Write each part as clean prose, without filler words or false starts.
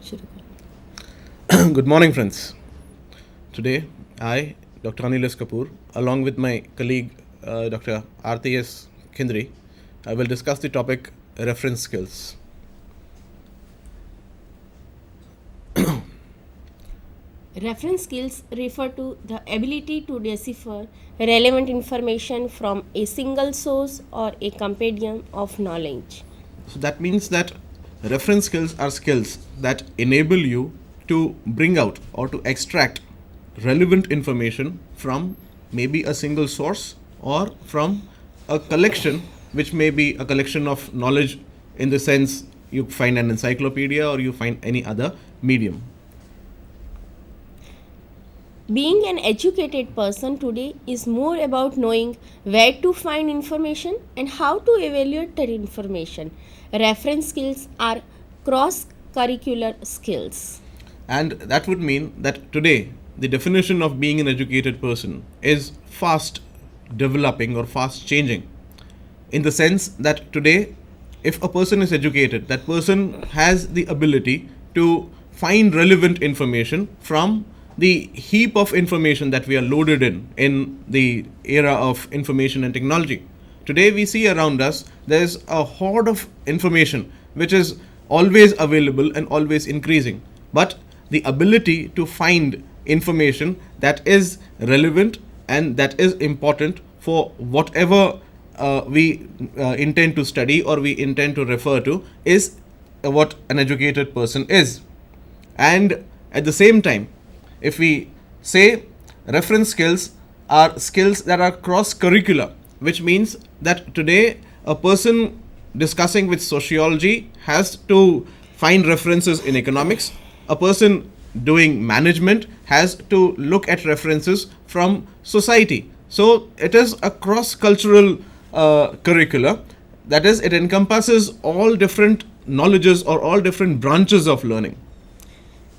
शुरू करें। Good morning, friends. Today, I, Dr. Anilis Kapoor, along with my colleague Dr. R.T.S. Khindri, I will discuss the topic reference skills. Reference skills refer to the ability to decipher relevant information from a single source or a compendium of knowledge. So that means that reference skills are skills that enable you to bring out or to extract relevant information from maybe a single source or from a collection, which may be a collection of knowledge in the sense you find an encyclopedia or you find any other medium. Being an educated person today is more about knowing where to find information and how to evaluate that information. Reference skills are cross curricular skills. And that would mean that today the definition of being an educated person is fast developing or fast changing, in the sense that today, if a person is educated, that person has the ability to find relevant information from the heap of information that we are loaded in the era of information and technology. Today we see around us there's a horde of information which is always available and always increasing, but the ability to find information that is relevant and that is important for whatever we intend to study or we intend to refer to is what an educated person is. And at the same time, if we say reference skills are skills that are cross curricular, which means that today a person discussing with sociology has to find references in economics, a person doing management has to look at references from society. So it is a cross cultural curricula, that is, it encompasses all different knowledges or all different branches of learning.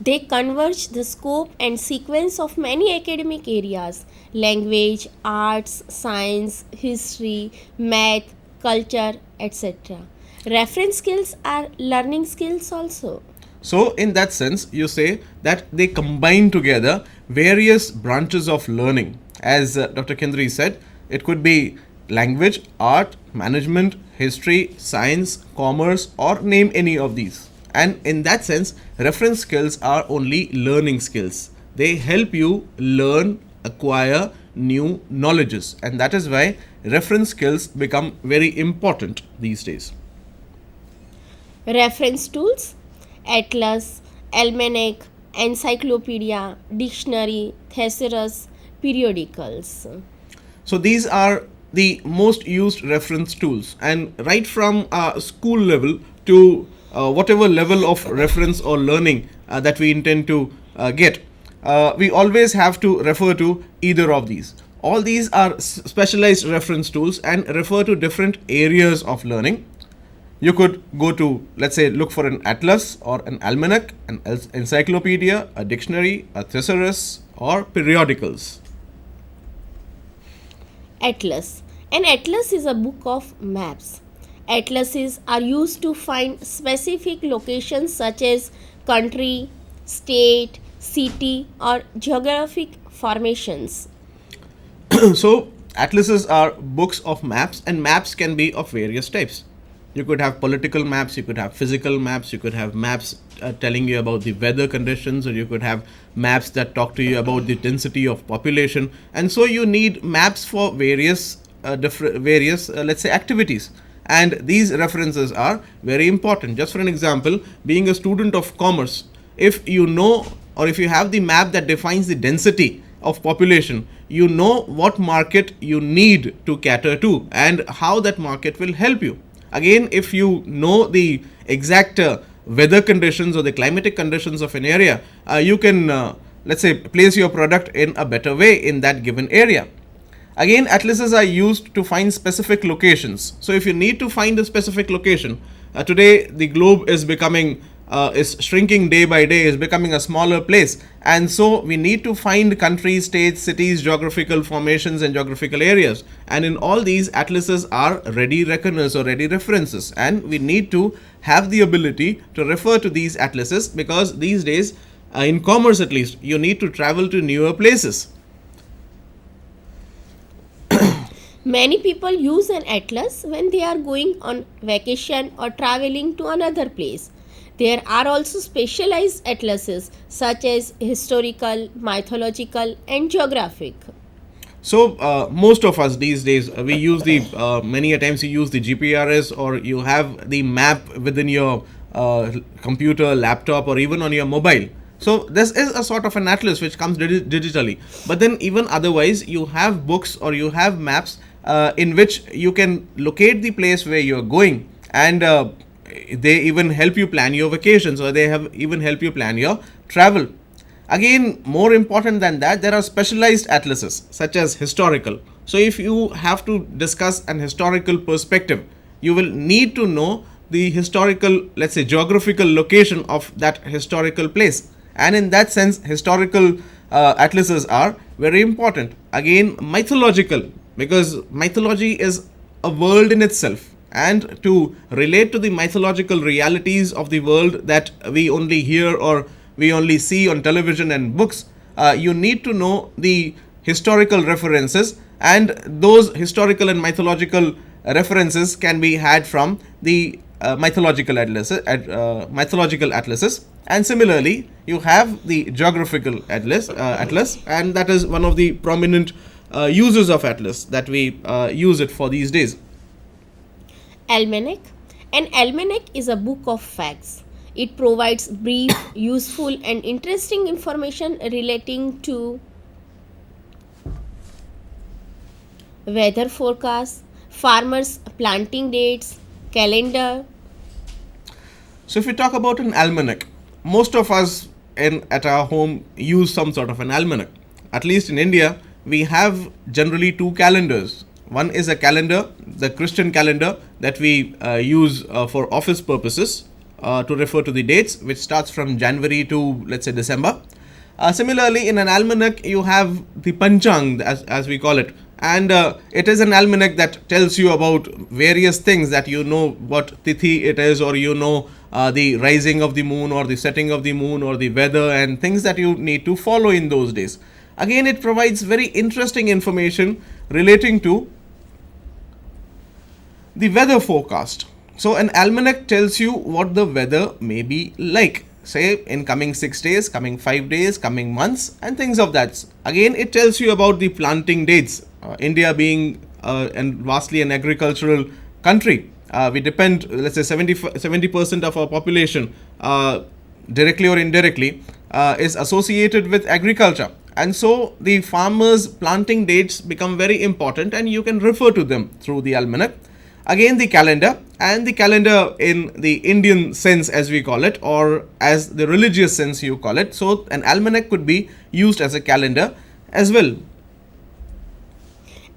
They converge the scope and sequence of many academic areas: language, arts, science, history, math, culture, etc. Reference skills are learning skills also. So, in that sense, you say that they combine together various branches of learning. As Dr. Kendri said, it could be language, art, management, history, science, commerce, or name any of these. And in that sense, reference skills are only learning skills. They help you learn, acquire new knowledges, and that is why reference skills become very important these days. Reference tools: atlas, almanac, encyclopedia, dictionary, thesaurus, periodicals. So these are the most used reference tools, and right from school level to whatever level of reference or learning that we intend to get, we always have to refer to either of these. All these are specialized reference tools and refer to different areas of learning. You could go to, let's say, look for an atlas or an almanac, an encyclopedia, a dictionary, a thesaurus, or periodicals. Atlas. An atlas is a book of maps. Atlases are used to find specific locations such as country, state, city, or geographic formations. So, atlases are books of maps, and maps can be of various types. You could have political maps, you could have physical maps, you could have maps telling you about the weather conditions, or you could have maps that talk to you about the density of population. And so you need maps for various let's say, activities. And these references are very important. Just for an example, being a student of commerce, if you know or if you have the map that defines the density of population, you know what market you need to cater to and how that market will help you. Again, if you know the exact weather conditions or the climatic conditions of an area, you can, let's say, place your product in a better way in that given area. Again, atlases are used to find specific locations. So if you need to find a specific location, today the globe is becoming is shrinking day by day, is becoming a smaller place. And so we need to find countries, states, cities, geographical formations, and geographical areas. And in all these, atlases are ready reckoners or ready references. And we need to have the ability to refer to these atlases, because these days, in commerce at least, you need to travel to newer places. Many people use an atlas when they are going on vacation or traveling to another place. There are also specialized atlases such as historical, mythological, and geographic. So most of us these days, we use the many a times you use the GPRS, or you have the map within your computer, laptop, or even on your mobile. So this is a sort of an atlas which comes digitally. But then even otherwise, you have books or you have maps in which you can locate the place where you're going, and they even help you plan your vacations, or they have even help you plan your travel. Again, more important than that, there are specialized atlases such as historical. So if you have to discuss an historical perspective, you will need to know the historical, let's say, geographical location of that historical place. And in that sense, historical atlases are very important. Again, mythological, because mythology is a world in itself, and to relate to the mythological realities of the world that we only hear or we only see on television and books, you need to know the historical references, and those historical and mythological references can be had from the mythological atlases. And similarly, you have the geographical atlas, and that is one of the prominent uses of atlas that we use it for these days. Almanac. An almanac is a book of facts. It provides brief, useful, and interesting information relating to weather forecasts, farmers' planting dates, calendar. So if we talk about an almanac, most of us at our home use some sort of an almanac. At least in India, we have generally two calendars. One is a calendar, the Christian calendar that we use for office purposes to refer to the dates, which starts from January to, let's say, December. Similarly, in an almanac, you have the Panchang, as we call it. And it is an almanac that tells you about various things, that you know what tithi it is, or you know the rising of the moon or the setting of the moon or the weather, and things that you need to follow in those days. Again, it provides very interesting information relating to the weather forecast. So an almanac tells you what the weather may be like, say in coming 6 days, coming 5 days, coming months, and things of that. Again, it tells you about the planting dates. India being and vastly an agricultural country, we depend, let's say 70% of our population, directly or indirectly, is associated with agriculture. And so the farmers' planting dates become very important, and you can refer to them through the almanac. Again, the calendar, and the calendar in the Indian sense, as we call it, or as the religious sense you call it. So an almanac could be used as a calendar as well.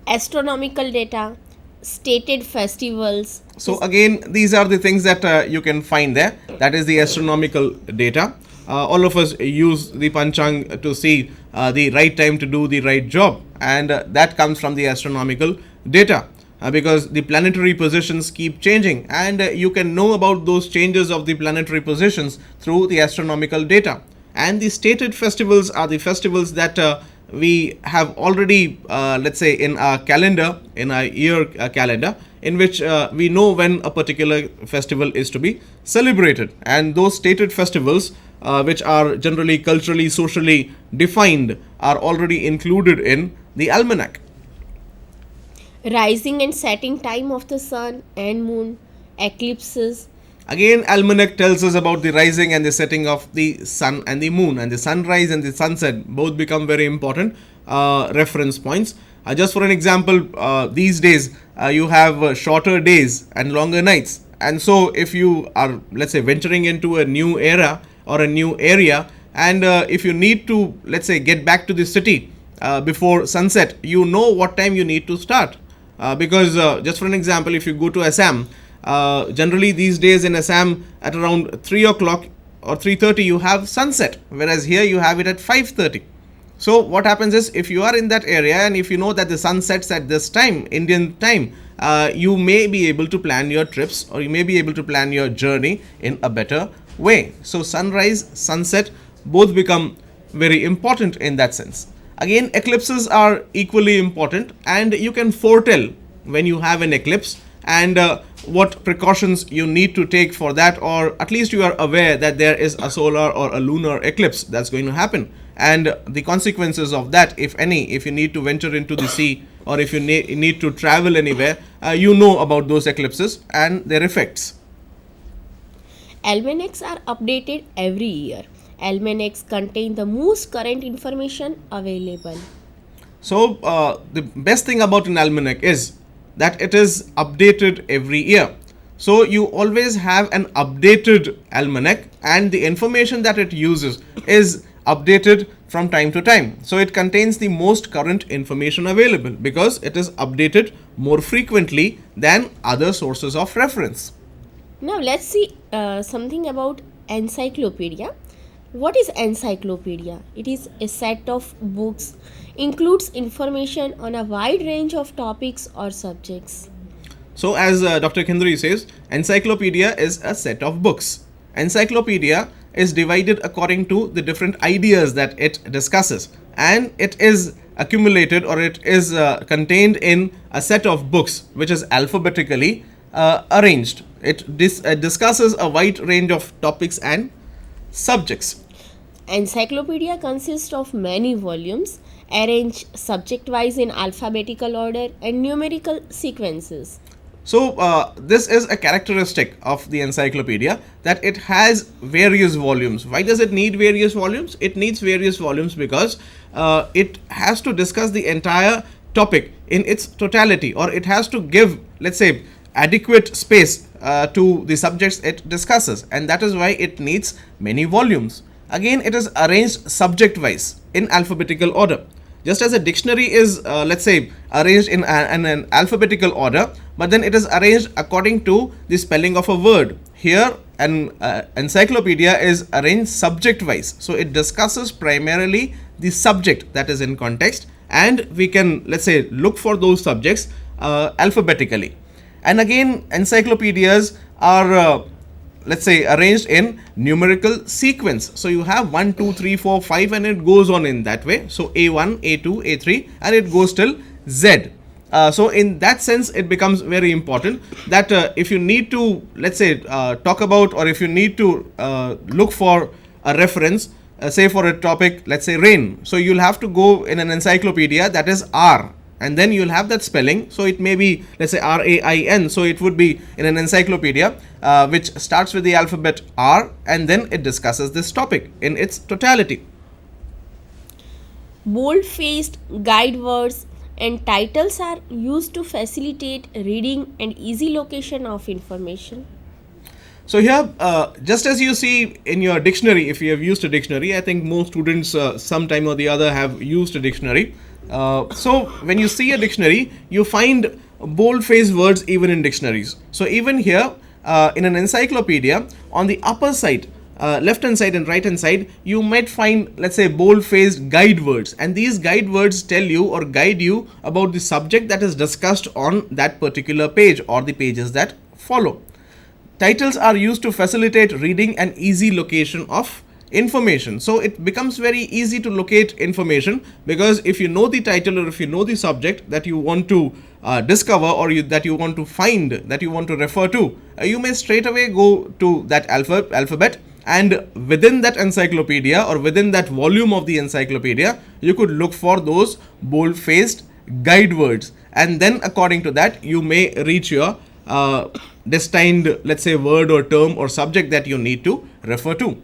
Astronomical data, stated festivals. So again, these are the things that you can find there. That is the astronomical data. All of us use the Panchang to see the right time to do the right job, and that comes from the astronomical data. Because the planetary positions keep changing, and you can know about those changes of the planetary positions through the astronomical data. And the stated festivals are the festivals that we have already, let's say, in our calendar, in our year calendar, in which we know when a particular festival is to be celebrated. And those stated festivals, which are generally culturally, socially defined, are already included in the almanac. Rising and setting time of the sun and moon, eclipses. Again, almanac tells us about the rising and the setting of the sun and the moon, and the sunrise and the sunset both become very important reference points. Just for an example, these days you have shorter days and longer nights, and so if you are, let's say, venturing into a new era or a new area, and if you need to, let's say, get back to the city before sunset, you know what time you need to start. Because just for an example, if you go to Assam, generally these days in Assam at around 3 o'clock or 3:30 you have sunset, whereas here you have it at 5:30. So what happens is, if you are in that area and if you know that the sun sets at this time, Indian time, you may be able to plan your trips, or you may be able to plan your journey in a better way. So sunrise, sunset, both become very important in that sense. Again, eclipses are equally important, and you can foretell when you have an eclipse, and what precautions you need to take for that, or at least you are aware that there is a solar or a lunar eclipse that's going to happen, and the consequences of that, if any, if you need to venture into the sea, or if you need to travel anywhere, you know about those eclipses and their effects. Almanacs are updated every year. Almanacs contain the most current information available. So the best thing about an almanac is that it is updated every year. So you always have an updated almanac, and the information that it uses is updated from time to time. So it contains the most current information available because it is updated more frequently than other sources of reference. Now let's see something about encyclopedia. What is encyclopedia? It is a set of books, includes information on a wide range of topics or subjects. So as Dr. Khindri says, encyclopedia is a set of books. Encyclopedia is divided according to the different ideas that it discusses, and it is accumulated, or it is contained in a set of books which is alphabetically arranged. It discusses a wide range of topics and subjects. Encyclopedia consists of many volumes arranged subject-wise in alphabetical order and numerical sequences. So this is a characteristic of the encyclopedia, that it has various volumes. Why does it need various volumes? It needs various volumes because it has to discuss the entire topic in its totality, or it has to give, let's say, adequate space to the subjects it discusses, and that is why it needs many volumes. Again, it is arranged subject wise in alphabetical order. Just as a dictionary is, let's say, arranged in an alphabetical order, but then it is arranged according to the spelling of a word. Here, an encyclopedia is arranged subject wise. So it discusses primarily the subject that is in context, and we can, let's say, look for those subjects alphabetically. And again, encyclopedias are let's say arranged in numerical sequence. So you have 1, 2, 3, 4, 5, and it goes on in that way. So A1, A2, A3, and it goes till Z. So in that sense, it becomes very important that if you need to, let's say, talk about, or if you need to look for a reference, say for a topic, let's say rain. So you'll have to go in an encyclopedia that is R, and then you'll have that spelling. So it may be, let's say, RAIN. So it would be in an encyclopedia which starts with the alphabet R, and then it discusses this topic in its totality. Bold-faced guide words and titles are used to facilitate reading and easy location of information. So here, just as you see in your dictionary, if you have used a dictionary, I think most students sometime or the other have used a dictionary. So when you see a dictionary, you find bold-faced words even in dictionaries. So even here, in an encyclopedia, on the upper side, left hand side and right hand side, you might find, let's say, bold-faced guide words, and these guide words tell you or guide you about the subject that is discussed on that particular page or the pages that follow. Titles are used to facilitate reading and easy location of information. So it becomes very easy to locate information, because if you know the title, or if you know the subject that you want to discover, or that you want to find, that you want to refer to, you may straight away go to that alphabet, and within that encyclopedia, or within that volume of the encyclopedia, you could look for those bold-faced guide words, and then according to that you may reach your destined, let's say, word or term or subject that you need to refer to.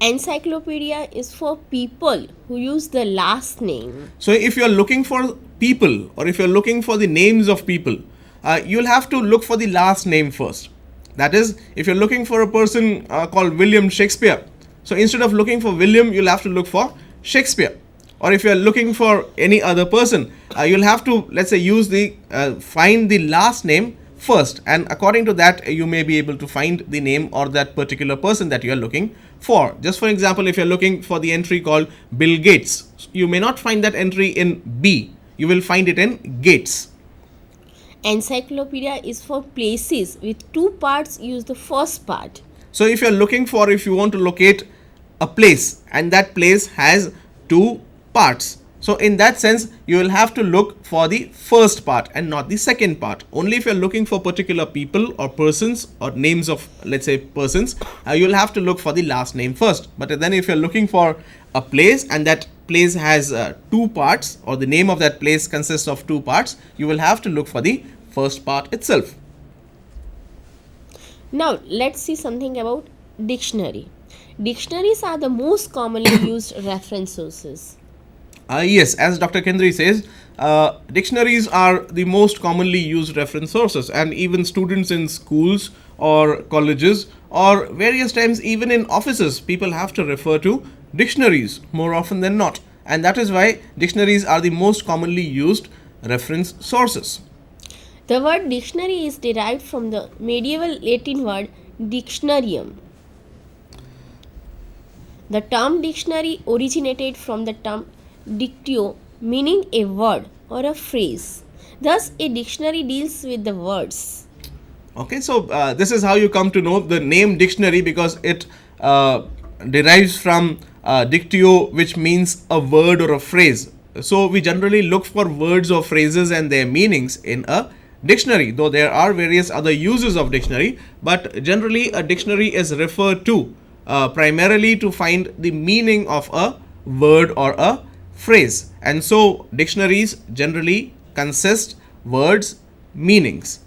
Encyclopedia is for people who use the last name. So if you're looking for people, or if you're looking for the names of people, you'll have to look for the last name first. That is, if you're looking for a person called William Shakespeare, so instead of looking for William, you'll have to look for Shakespeare. Or if you're looking for any other person, you'll have to, let's say, use the find the last name first, and according to that you may be able to find the name or that particular person that you are looking for. Just for example, if you're looking for the entry called Bill Gates, you may not find that entry in B, you will find it in Gates. Encyclopedia is for places with two parts, use the first part. So if you want to locate a place and that place has two parts, so in that sense you will have to look for the first part and not the second part. Only if you're looking for particular people or persons or names of, let's say, persons, you'll have to look for the last name first. But then if you're looking for a place and that place has two parts, or the name of that place consists of two parts, you will have to look for the first part itself. Now let's see something about dictionary. Dictionaries are the most commonly used reference sources. Yes, as Dr. Kendry says, dictionaries are the most commonly used reference sources, and even students in schools or colleges or various times even in offices, people have to refer to dictionaries more often than not, and that is why dictionaries are the most commonly used reference sources. The word dictionary is derived from the medieval Latin word dictionarium. The term dictionary originated from the term dictio, meaning a word or a phrase. Thus, a dictionary deals with the words. Okay, so this is how you come to know the name dictionary, because it derives from dictio, which means a word or a phrase. So we generally look for words or phrases and their meanings in a dictionary, though there are various other uses of dictionary, but generally a dictionary is referred to primarily to find the meaning of a word or a phrase. And so dictionaries generally consist words, meanings.